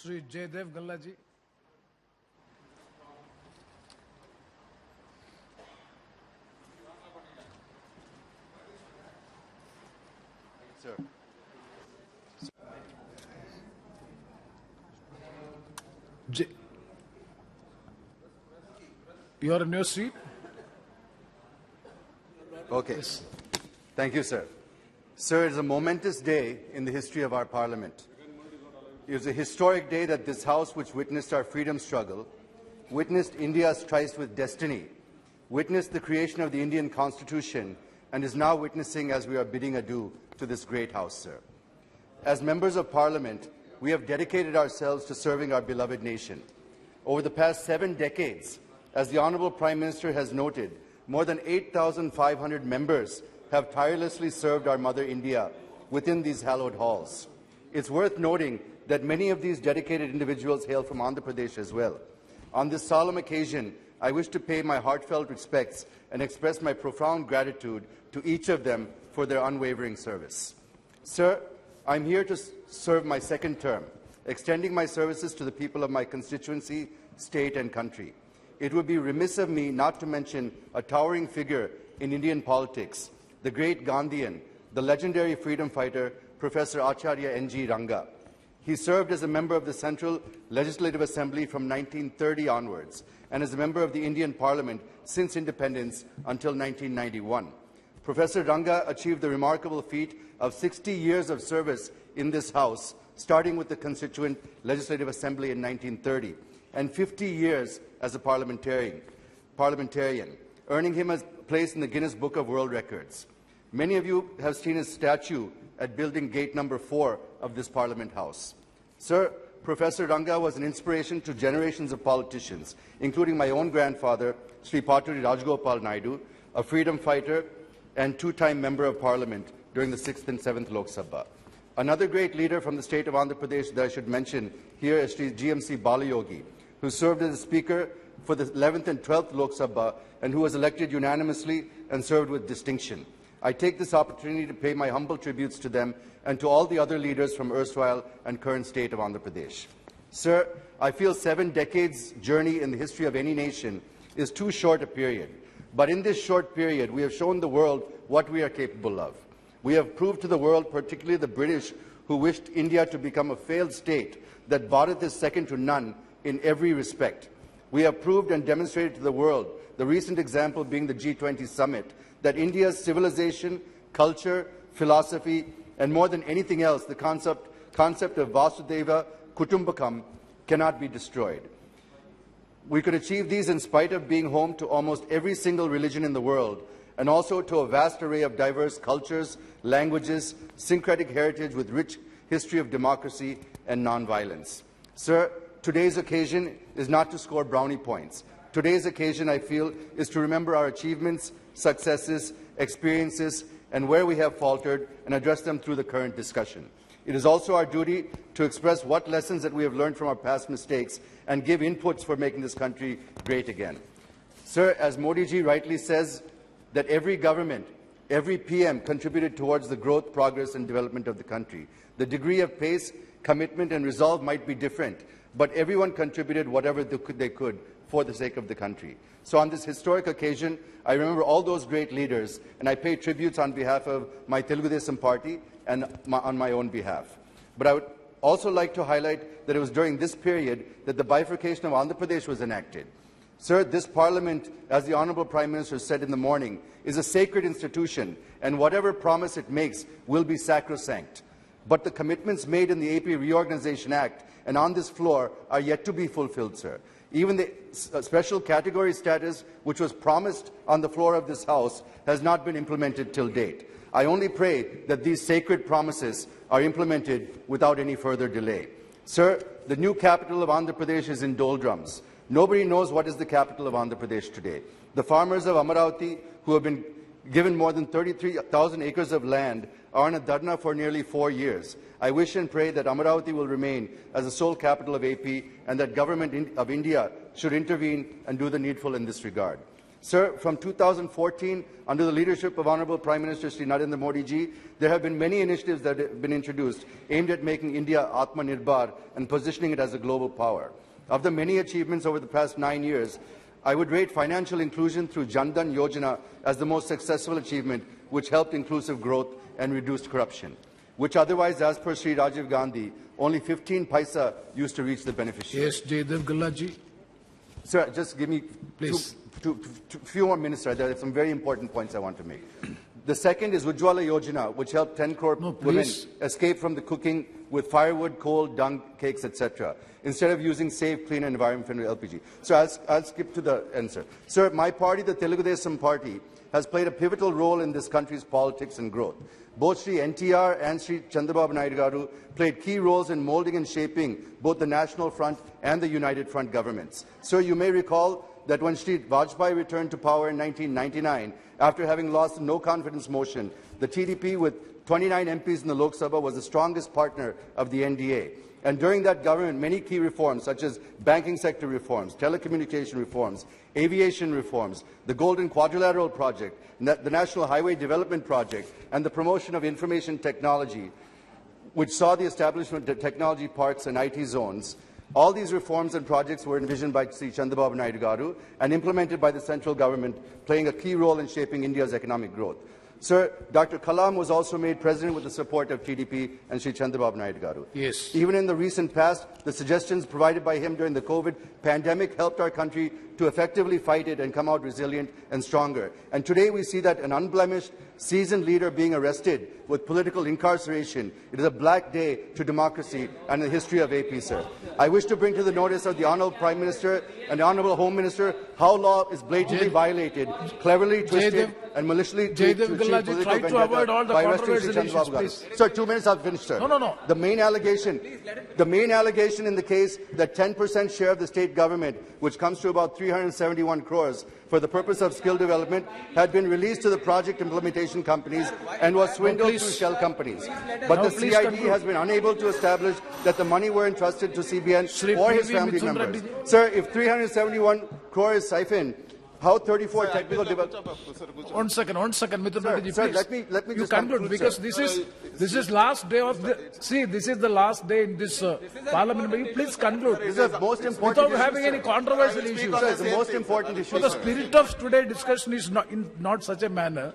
Shri Jayadev Galla ji. Sir. You are in your seat? Okay. Yes. Thank you, sir. Sir, it is a momentous day in the history of our Parliament. It was a historic day that this House, which witnessed our freedom struggle, witnessed India's tryst with destiny, witnessed the creation of the Indian Constitution, and is now witnessing as we are bidding adieu to this great House, sir. As members of Parliament, we have dedicated ourselves to serving our beloved nation. Over the past 7 decades, as the Honourable Prime Minister has noted, more than 8,500 members have tirelessly served our mother India within these hallowed halls. It's worth noting that many of these dedicated individuals hail from Andhra Pradesh as well. On this solemn occasion, I wish to pay my heartfelt respects and express my profound gratitude to each of them for their unwavering service. Sir, I'm here to serve my second term, extending my services to the people of my constituency, state and country. It would be remiss of me not to mention a towering figure in Indian politics, the great Gandhian, the legendary freedom fighter, Professor Acharya N.G. Ranga. He served as a member of the Central Legislative Assembly from 1930 onwards and as a member of the Indian Parliament since independence until 1991. Professor Ranga achieved the remarkable feat of 60 years of service in this House, starting with the Constituent Legislative Assembly in 1930, and 50 years as a parliamentarian, earning him a place in the Guinness Book of World Records. Many of you have seen his statue at Building Gate number 4 of this Parliament House. Sir, Professor Ranga was an inspiration to generations of politicians, including my own grandfather, Sri Paturi Rajgopal Naidu, a freedom fighter and 2-time Member of Parliament during the 6th and 7th Lok Sabha. Another great leader from the state of Andhra Pradesh that I should mention here is Sri GMC Balayogi, who served as Speaker for the 11th and 12th Lok Sabha and who was elected unanimously and served with distinction. I take this opportunity to pay my humble tributes to them and to all the other leaders from erstwhile and current state of Andhra Pradesh. Sir, I feel 7 decades' journey in the history of any nation is too short a period. But in this short period, we have shown the world what we are capable of. We have proved to the world, particularly the British, who wished India to become a failed state, that Bharat is second to none in every respect. We have proved and demonstrated to the world, the recent example being the G20 summit, that India's civilization, culture, philosophy, and more than anything else, the concept of Vasudhaiva Kutumbakam cannot be destroyed. We could achieve these in spite of being home to almost every single religion in the world, and also to a vast array of diverse cultures, languages, syncretic heritage with rich history of democracy and non-violence. Sir, today's occasion is not to score brownie points. Today's occasion, I feel, is to remember our achievements, successes, experiences, and where we have faltered, and address them through the current discussion. It is also our duty to express what lessons that we have learned from our past mistakes and give inputs for making this country great again. Sir, as Modi ji rightly says, that every government, every PM contributed towards the growth, progress and development of the country. The degree of pace, commitment and resolve might be different, but everyone contributed whatever they could for the sake of the country. So on this historic occasion, I remember all those great leaders, and I pay tributes on behalf of my Telugu Desam party and on my own behalf. But I would also like to highlight that it was during this period that the bifurcation of Andhra Pradesh was enacted. Sir, this Parliament, as the Honourable Prime Minister said in the morning, is a sacred institution, and whatever promise it makes will be sacrosanct. But the commitments made in the AP Reorganisation Act and on this floor are yet to be fulfilled, sir. Even the special category status, which was promised on the floor of this House, has not been implemented till date. I only pray that these sacred promises are implemented without any further delay. Sir, the new capital of Andhra Pradesh is in doldrums. Nobody knows what is the capital of Andhra Pradesh today. The farmers of Amaravati, who have been given more than 33,000 acres of land, are on a dharna for nearly 4 years. I wish and pray that Amaravati will remain as the sole capital of AP and that Government of India should intervene and do the needful in this regard. Sir, from 2014, under the leadership of Honorable Prime Minister Shri Narendra Modi ji, there have been many initiatives that have been introduced aimed at making India Atmanirbhar and positioning it as a global power. Of the many achievements over the past 9 years, I would rate financial inclusion through Jan Dhan Yojana as the most successful achievement, which helped inclusive growth and reduced corruption, which otherwise, as per Shri Rajiv Gandhi, only 15 paisa used to reach the beneficiary. Yes, Jayadev Galla ji. Sir, just give me Please. few more minutes, sir. There are some very important points I want to make. The second is Ujjwala Yojana, which helped 10 crore women escape from the cooking with firewood, coal, dung, cakes, etc., instead of using safe, clean and environment-friendly LPG. So I'll skip to the end, sir. Sir, my party, the Telugu Desam Party, has played a pivotal role in this country's politics and growth. Both Sri NTR and Sri Chandrababu Naidu garu played key roles in moulding and shaping both the National Front and the United Front governments. Sir, you may recall that when Sri Vajpayee returned to power in 1999, after having lost the no-confidence motion, the TDP with 29 MPs in the Lok Sabha was the strongest partner of the NDA. And during that government, many key reforms, such as banking sector reforms, telecommunication reforms, aviation reforms, the Golden Quadrilateral Project, the National Highway Development Project, and the promotion of information technology, which saw the establishment of technology parks and IT zones. All these reforms and projects were envisioned by Sri Chandrababu Naidu garu and implemented by the central government, playing a key role in shaping India's economic growth. Sir, Dr. Kalam was also made president with the support of TDP and Sri Chandrababu Naidu garu. Yes. Even in the recent past, the suggestions provided by him during the COVID pandemic helped our country to effectively fight it and come out resilient and stronger. And today we see that an unblemished, seasoned leader being arrested with political incarceration. It is a black day to democracy and the history of AP, sir. I wish to bring to the notice of the Honourable Prime Minister and the Honourable Home Minister how law is blatantly violated, cleverly twisted and maliciously to achieve political vendetta by arresting Sri Chandrababu garu. Sir, 2 minutes, I'll finish, sir. No. The main allegation in the case that 10% share of the state government, which comes to about 371 crores, for the purpose of skill development, had been released to the project implementation companies and was swindled through shell companies. But the CID has been unable to establish that the money were entrusted to CBN or his family members. Sir, if 371 crore is siphoned, how 34 technical development? One second, Mithun Reddy, Sir, please. let me you just conclude, because this is last day of the. See, this is the last day in this parliament. Will you please conclude? This is the most important without having any controversial issues. Sir, it's the most important issue. So the spirit of today's discussion is not in not such a manner.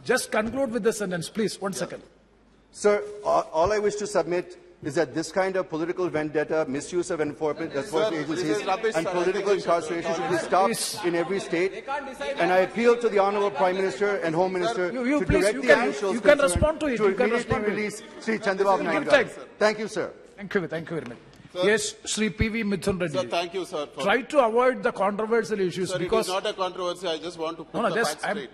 Just conclude with the sentence, please. 1 second. Sir, all I wish to submit is that this kind of political vendetta, misuse of enforcement agencies and political incarceration should be stopped in every state. And I appeal to the Honourable Prime Minister and Home Minister to direct the officials you can respond to it. to immediately release Sri Chandrababu Naidu garu. Thank you, sir. Thank you very much. Sir, yes, Sri P.V. Mithun Reddy. Sir, thank you, sir. Try to avoid the controversial issues, sir, because it is not a controversy. I just want to put the facts straight.